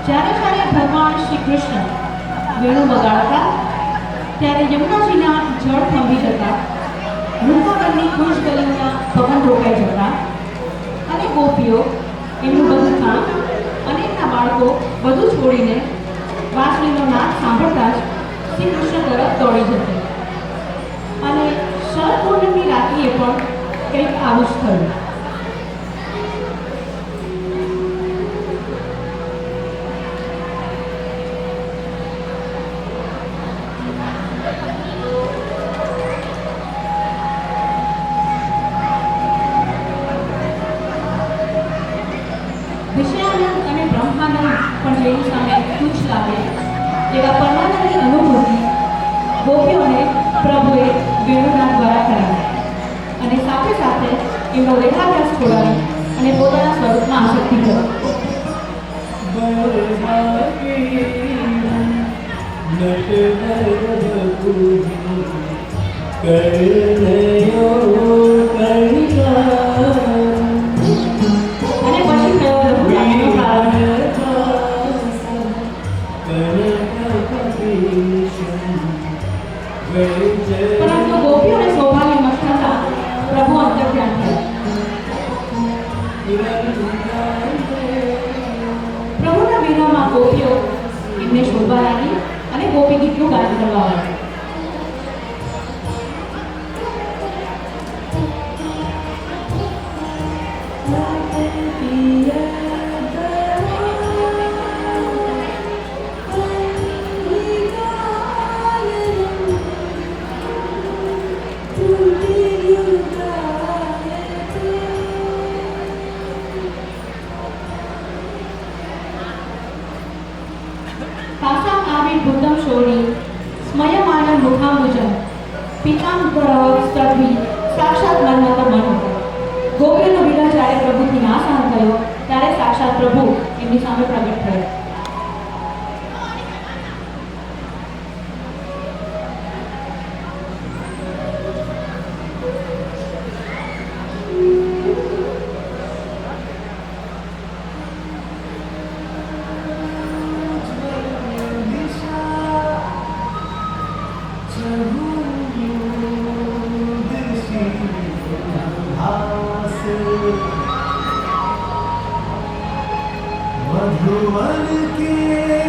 જ્યારે જ્યારે ભગવાન શ્રી કૃષ્ણ વેણુ વગાડતા ત્યારે યમુનાજીના જળ થંભી જતા, વૃંદાવનની ખુશ ગલીઓના પવન રોકાઈ જતા અને ગોપીઓ એમનું બધું કામ અને એમના બાળકો બધું છોડીને વાંસળીનો નાદ સાંભળતા જ શ્રી કૃષ્ણ તરફ દોડી જતી. અને શરદ પૂર્ણિમની રાત્રિએ પણ કંઈક આવું જ થયું. વિષયાનંદ અને બ્રહ્માનંદ પણ જેની સામે તુચ્છ લાગે એવા પરમાનંદની અનુભૂતિ ગોપીઓને પ્રભુએ વેણુનાદ દ્વારા કરાવી અને સાથે સાથે એમનો દેહાભ્યાસ છોડાવી અને પોતાના સ્વરૂપમાં આસક્તિ કરી. અને પછી થયો રઘુરામનો પ્રારંભ. પરંતુ ગોપીઓને સૌભાગ્ય મત થતા પ્રભુ અંતર્ધ્યાન થયા. પ્રભુના વિરહમાં ગોપીઓ એમને શોભા લાગી અને ગોપી ગીતનું ગાયન કરવા લાગી. तासाम् आविर्भूतं शौरी स्मयमानं मुखाम्बुजं पीताम्बरस्तद्भिः साक्षात् मन्मथ मनो. ગોપીઓનો વિરહ જ્યારે પ્રભુથી ના સહન થયો ત્યારે સાક્ષાત પ્રભુ એમની સામે પ્રગટ થયા. मधुवन के